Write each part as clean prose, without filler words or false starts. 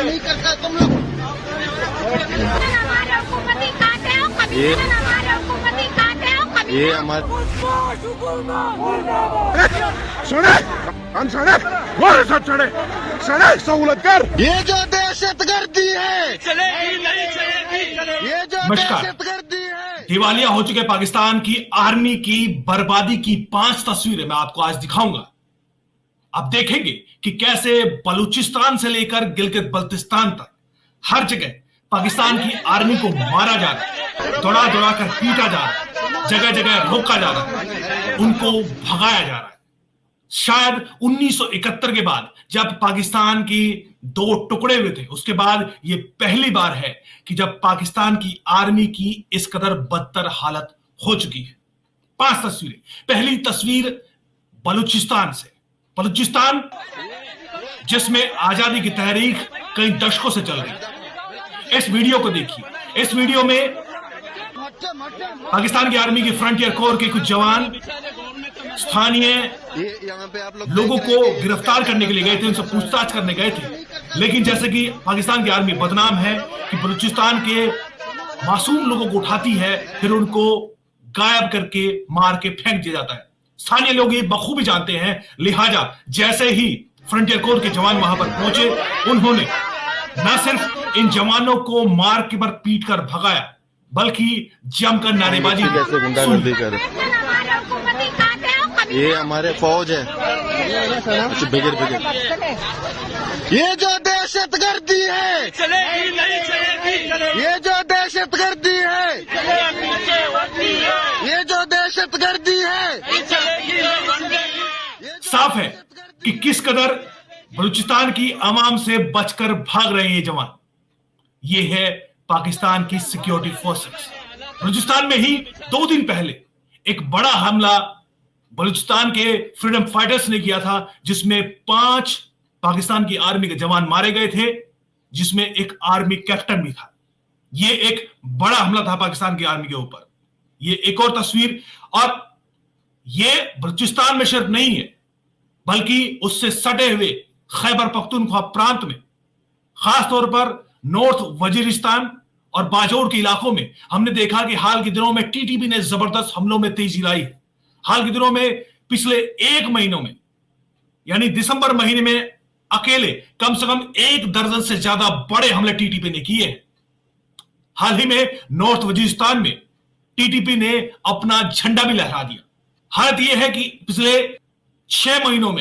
नहीं करता तुम लोग। ये हमारे सहूलतकार ये जो दहशतगर्दी है, चलेगी नहीं चलेगी। ये जो नमस्कार। दहशतगर्दी है। दिवालिया हो चुके पाकिस्तान की आर्मी की बर्बादी की 5 तस्वीरें मैं आपको आज दिखाऊंगा। आप देखेंगे कि कैसे बलूचिस्तान से लेकर गिलगित बल्तिस्तान तक हर जगह पाकिस्तान की आर्मी को मारा जा रहा है, दौड़ा दौड़ा कर पीटा जा रहा है, जगह जगह रोका जा रहा है, उनको भगाया जा रहा है। शायद 1971 के बाद जब पाकिस्तान की 2 टुकड़े हुए थे, उसके बाद ये पहली बार है कि जब पाकिस्तान की आर्मी की इस कदर बदतर हालत हो चुकी है। 5 तस्वीरें। पहली तस्वीर बलूचिस्तान से। बलूचिस्तान जिसमें आजादी की तहरीक कई दशकों से चल रही है। इस वीडियो को देखिए। इस वीडियो में पाकिस्तान की आर्मी की फ्रंटियर कोर के कुछ जवान स्थानीय यहाँ पे आप लोगों को गिरफ्तार करने के लिए गए थे, उनसे पूछताछ करने गए थे। लेकिन जैसे कि पाकिस्तान की आर्मी बदनाम है कि बलूचिस्तान के मासूम लोगों को उठाती है, फिर उनको गायब करके मार के फेंक दिया जाता है। स्थानीय लोग ये बखूबी जानते हैं, लिहाजा जैसे ही फ्रंटियर कोर के जवान वहां पर पहुंचे, उन्होंने न सिर्फ इन जवानों को मार के पर पीट कर भगाया, बल्कि जमकर नारेबाजी कैसे गुंडागर्दी कर। ये हमारे फौज है। अच्छा बिगड़ ये जो दहशतगर्दी है, चलेगी नहीं चलेगी। ये जो दहशतगर्दी है, ये जो दहशतगर्दी है। साफ है कि किस कदर बलूचिस्तान की आवाम से बचकर भाग रहे हैं ये जवान। ये है पाकिस्तान की सिक्योरिटी फोर्सेस। बलूचिस्तान में ही 2 दिन पहले एक बड़ा हमला बलूचिस्तान के फ्रीडम फाइटर्स ने किया था, जिसमें 5 पाकिस्तान की आर्मी के जवान मारे गए थे, जिसमें एक आर्मी कैप्टन भी था। यह एक बड़ा हमला था पाकिस्तान की आर्मी के ऊपर। यह एक और तस्वीर, और यह बलूचिस्तान में सिर्फ नहीं है, बल्कि उससे सटे हुए खैबर पख्तूनख्वा प्रांत में, खासतौर पर नॉर्थ वजीरिस्तान और बाजौर के इलाकों में हमने देखा कि हाल के दिनों में टीटीपी ने जबरदस्त हमलों में तेजी लाई है। हाल के दिनों में पिछले 1 महीनों में, यानी दिसंबर महीने में अकेले कम से कम 1 दर्जन से ज्यादा बड़े हमले टीटीपी ने किए हैं। हाल ही में नॉर्थ वजीरिस्तान में टीटीपी ने अपना झंडा भी लहरा दिया। हालत यह है कि पिछले 6 महीनों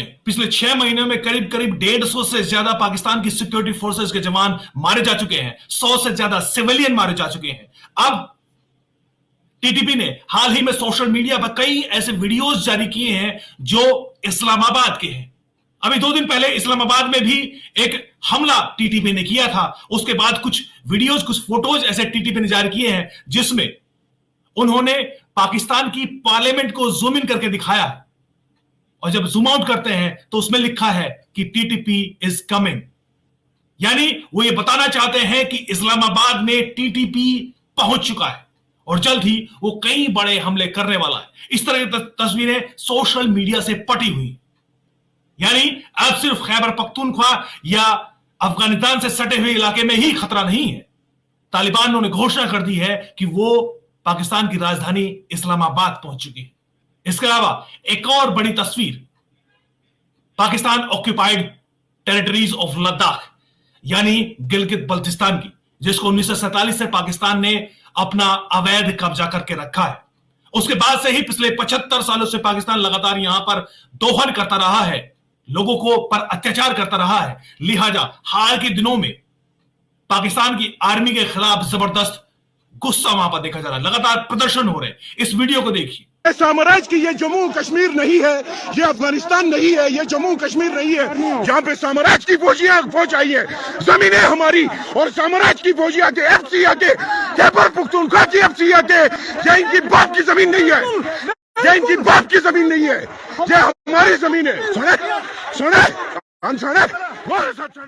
में करीब 150 से ज्यादा पाकिस्तान की सिक्योरिटी फोर्सेस के जवान मारे जा चुके हैं। 100 से ज्यादा सिविलियन मारे जा चुके हैं। अब टीटीपी ने हाल ही में सोशल मीडिया पर कई ऐसे वीडियोस जारी किए हैं जो इस्लामाबाद के हैं। अभी 2 दिन पहले इस्लामाबाद में भी एक हमला टीटीपी ने किया था। उसके बाद कुछ वीडियोस, कुछ फोटोज ऐसे टीटीपी ने जारी किए हैं, जिसमें उन्होंने पाकिस्तान की पार्लियामेंट को जूम इन करके दिखाया है, और जब जूम आउट करते हैं तो उसमें लिखा है कि टीटीपी इज कमिंग। यानी वो ये बताना चाहते हैं कि इस्लामाबाद में टीटीपी पहुंच चुका है और जल्द ही वो कई बड़े हमले करने वाला है। इस तरह की तस्वीरें सोशल मीडिया से पटी हुई। यानी अब सिर्फ खैबर पख्तूनख्वा या अफगानिस्तान से सटे हुए इलाके में ही खतरा नहीं है। तालिबान ने घोषणा कर दी है कि वो पाकिस्तान की राजधानी इस्लामाबाद पहुंच चुकी है। इसके अलावा एक और बड़ी तस्वीर Pakistan occupied territories of Ladakh यानी गिलगित बल्तिस्तान की, जिसको 1947 से पाकिस्तान ने अपना अवैध कब्जा करके रखा है। उसके बाद से ही पिछले 75 सालों से पाकिस्तान लगातार यहां पर दोहन करता रहा है, लोगों को पर अत्याचार करता रहा है। लिहाजा हाल के दिनों में पाकिस्तान की आर्मी के खिलाफ जबरदस्त गुस्सा वहां पर देखा जा रहा है, लगातार प्रदर्शन हो रहे हैं। इस वीडियो को देखिए। साम्राज्य की ये जम्मू कश्मीर नहीं है, ये अफगानिस्तान नहीं है, ये जम्मू कश्मीर नहीं है जहाँ पे साम्राज्य की फौजियां फौज आई है। जमीन है हमारी और साम्राज्य की फौजियां के एफसीआ के खैबर पख्तूनख्वा की एफसीआ के, ये इनकी बाप की जमीन नहीं है, ये इनकी बाप की जमीन नहीं है, ये हमारी जमीन है।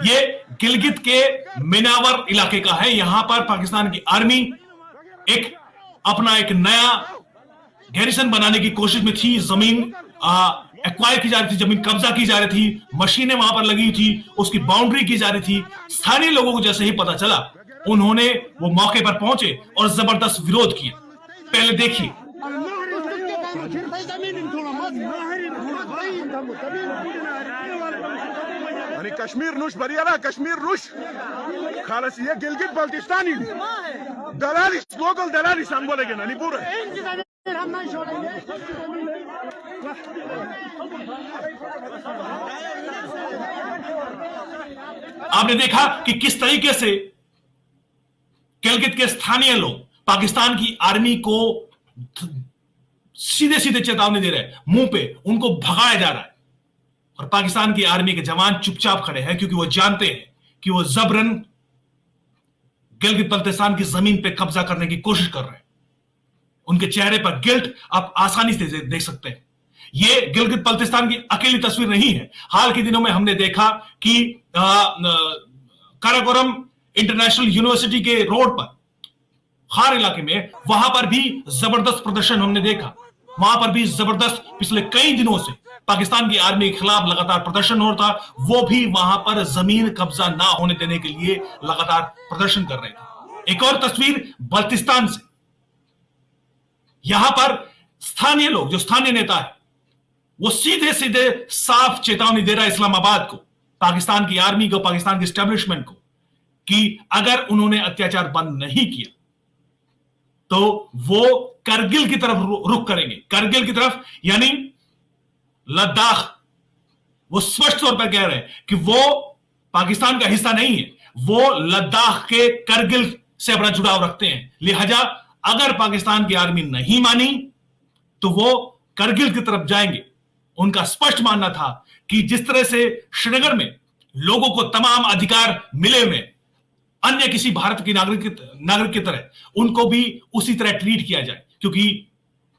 ये गिलगित के मिनावर इलाके का है। यहां पर पाकिस्तान की आर्मी एक नया गैरिसन बनाने की कोशिश में थी, जमीन एक्वायर की जा रही थी, जमीन कब्जा की जा रही थी, मशीनें वहां पर लगी थी, उसकी बाउंड्री की जा रही थी। स्थानीय लोगों को जैसे ही पता चला, उन्होंने वो मौके पर पहुंचे और जबरदस्त विरोध किया। पहले देखिए। आणि कश्मीर नुश बरियाला कश्मीर नुश खालस ये गिलगित बल्तिस्तानी दलाली लोकल दलाली सांगोलेगे ना पूरा हम नहीं छोड़ेंगे। आपने देखा कि किस तरीके से गिलगित के स्थानीय लोग पाकिस्तान की आर्मी को सीधे सीधे चेतावनी दे रहे हैं, मुंह पे उनको भगाया जा रहा है, और पाकिस्तान की आर्मी के जवान चुपचाप खड़े हैं क्योंकि वो जानते हैं कि वो जबरन गिलगित बल्तिस्तान की जमीन पे कब्जा करने की कोशिश कर रहे हैं। उनके चेहरे पर गिल्ट आप आसानी से देख सकते हैं। ये गिलगित बल्तिस्तान की अकेली तस्वीर नहीं है। हाल के दिनों में हमने देखा कि काराकोरम इंटरनेशनल यूनिवर्सिटी के रोड पर खार इलाके में, वहां पर भी जबरदस्त प्रदर्शन हमने देखा। वहां पर भी जबरदस्त पिछले कई दिनों से पाकिस्तान की आर्मी के खिलाफ लगातार प्रदर्शन हो रहा था। वो भी वहां पर जमीन कब्जा ना होने देने के लिए लगातार प्रदर्शन कर रहे थे। एक और तस्वीर बल्तिस्तान से। यहां पर स्थानीय लोग, जो स्थानीय नेता है, वो सीधे सीधे साफ चेतावनी दे रहा है इस्लामाबाद को, पाकिस्तान की आर्मी को, पाकिस्तान की एस्टेब्लिशमेंट को, कि अगर उन्होंने अत्याचार बंद नहीं किया तो वो करगिल की तरफ रुख करेंगे। करगिल की तरफ यानी लद्दाख। वो स्पष्ट तौर पर कह रहे हैं कि वो पाकिस्तान का हिस्सा नहीं है, वो लद्दाख के करगिल से अपना जुड़ाव रखते हैं। लिहाजा अगर पाकिस्तान की आर्मी नहीं मानी तो वो करगिल की तरफ जाएंगे। उनका स्पष्ट मानना था कि जिस तरह से श्रीनगर में लोगों को तमाम अधिकार मिले हुए, अन्य किसी भारत की नागरिक की तरह उनको भी उसी तरह ट्रीट किया जाए, क्योंकि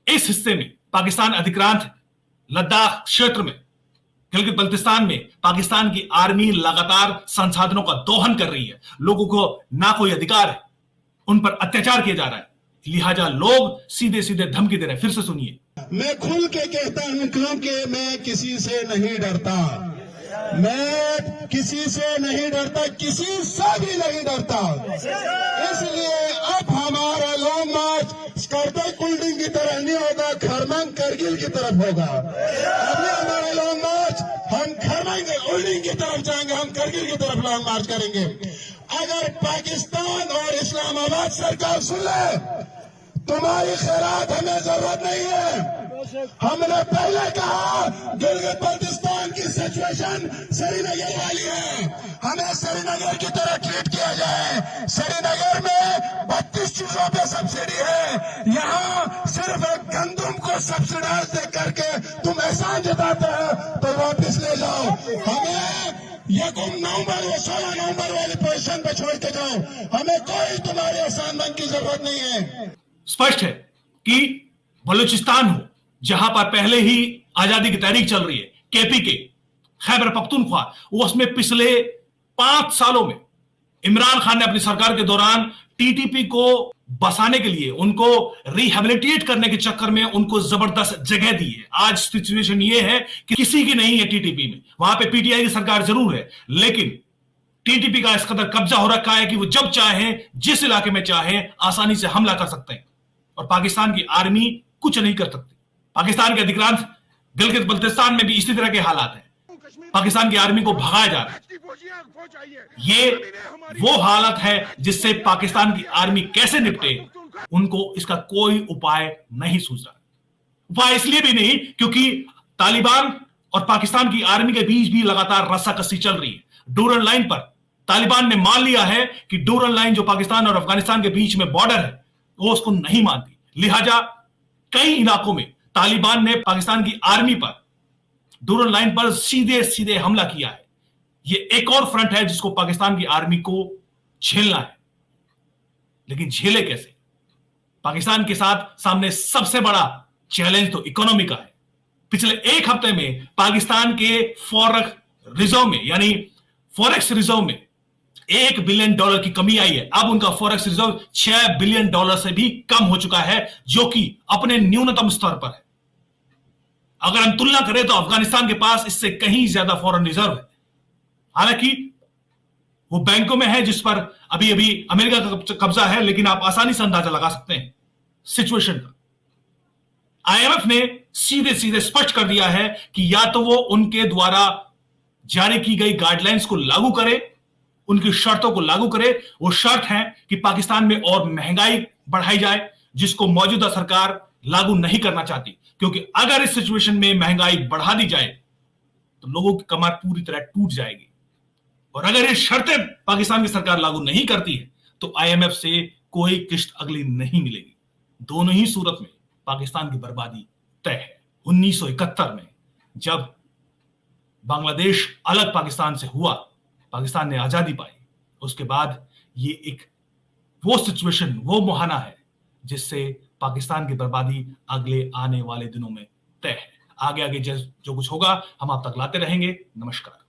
इस हिस्से में पाकिस्तान अधिक्रांत है। लद्दाख क्षेत्र में, गिलगित बल्तिस्तान में पाकिस्तान की आर्मी लगातार संसाधनों का दोहन कर रही है। लोगों को ना कोई अधिकार है, उन पर अत्याचार किया जा रहा है। लिहाजा लोग सीधे सीधे धमकी दे रहे हैं। फिर से सुनिए। मैं खुल के कहता हूं क्योंकि मैं किसी से नहीं डरता, मैं किसी से नहीं डरता, किसी से भी नहीं डरता। इसलिए अब हमारा लॉन्ग मार्च करतल कुल्डिंग की तरह नहीं होगा, खरमंग करगिल की तरफ होगा। अभी हमारा लॉन्ग मार्च हम खरमंग कुल्डिंग की तरफ जाएंगे, हम करगिल की तरफ लॉन्ग मार्च करेंगे। अगर पाकिस्तान और इस्लामाबाद सरकार सुन ले, तुम्हारी खैरात हमें जरूरत नहीं है। हमने पहले कहा गिलगित बल्तिस्तान की सिचुएशन श्रीनगर वाली है, हमें श्रीनगर की तरह ट्रीट किया जाए। श्रीनगर में 32 चीजों पे सब्सिडी है, यहाँ सिर्फ एक गंदुम को सब्सिडाइज दे करके तुम एहसान जताते हो तो वापिस ले जाओ। हमें ये 16 नवंबर वाली पोजीशन पे छोड़ के जाओ, हमें कोई तुम्हारे एहसान मंद की जरूरत नहीं है। स्पष्ट है कि बलूचिस्तान हो, जहां पर पहले ही आजादी की तहरीक चल रही है, केपीके, खैबर पख्तूनख्वा, उसमें पिछले 5 सालों में इमरान खान ने अपनी सरकार के दौरान टीटीपी को बसाने के लिए, उनको रिहेबिलिटेट करने के चक्कर में उनको जबरदस्त जगह दी है। आज सिचुएशन ये है कि किसी की नहीं है टीटीपी में। वहां पे पीटीआई की सरकार जरूर है, लेकिन टीटीपी का इस कदर कब्जा हो रखा है कि वो जब चाहे, जिस इलाके में चाहे, आसानी से हमला कर सकते हैं, और पाकिस्तान की आर्मी कुछ नहीं कर सकती। पाकिस्तान के अधिक्रांत गिलगित बल्तिस्तान में भी इसी तरह के हालात हैं। पाकिस्तान की आर्मी को भगाया जा रहा है। ये वो हालत है जिससे पाकिस्तान की आर्मी कैसे निपटे, उनको इसका कोई उपाय नहीं सूझ रहा। उपाय इसलिए भी नहीं क्योंकि तालिबान और पाकिस्तान की आर्मी के बीच भी लगातार रस्साकसी चल रही है। डूरन लाइन पर तालिबान ने मान लिया है कि डूरन लाइन जो पाकिस्तान और अफगानिस्तान के बीच में बॉर्डर है, वो उसको नहीं मानती। लिहाजा कई इलाकों में तालिबान ने पाकिस्तान की आर्मी पर, डूरन लाइन पर सीधे सीधे हमला किया है। ये एक और फ्रंट है जिसको पाकिस्तान की आर्मी को झेलना है। लेकिन झेले कैसे? पाकिस्तान के साथ सामने सबसे बड़ा चैलेंज तो इकोनॉमी का है। पिछले एक हफ्ते में पाकिस्तान के फॉरेक्स रिजर्व में, यानी फॉरेक्स रिजर्व में $1 बिलियन की कमी आई है। अब उनका फॉरेक्स रिजर्व $6 बिलियन से भी कम हो चुका है, जो कि अपने न्यूनतम स्तर पर है। अगर हम तुलना करें तो अफगानिस्तान के पास इससे कहीं ज्यादा फॉरेन रिजर्व है। हालांकि वो बैंकों में है जिस पर अभी अभी अमेरिका का कब्जा है, लेकिन आप आसानी से अंदाजा लगा सकते हैं सिचुएशन का। आईएमएफ ने सीधे सीधे स्पष्ट कर दिया है कि या तो वो उनके द्वारा जारी की गई गाइडलाइंस को लागू करे, उनकी शर्तों को लागू करे। वो शर्त है कि पाकिस्तान में और महंगाई बढ़ाई जाए, जिसको मौजूदा सरकार लागू नहीं करना चाहती, क्योंकि अगर इस सिचुएशन में महंगाई बढ़ा दी जाए तो लोगों की कमर पूरी तरह टूट जाएगी। और अगर ये शर्तें पाकिस्तान की सरकार लागू नहीं करती है तो आईएमएफ से कोई किश्त अगली नहीं मिलेगी। दोनों ही सूरत में पाकिस्तान की बर्बादी तय है। 1971 में जब बांग्लादेश अलग पाकिस्तान से हुआ, पाकिस्तान ने आजादी पाई, उसके बाद ये एक वो सिचुएशन, वो मुहाना है जिससे पाकिस्तान की बर्बादी अगले आने वाले दिनों में तय है। आगे आगे जो कुछ होगा हम आप तक लाते रहेंगे। नमस्कार।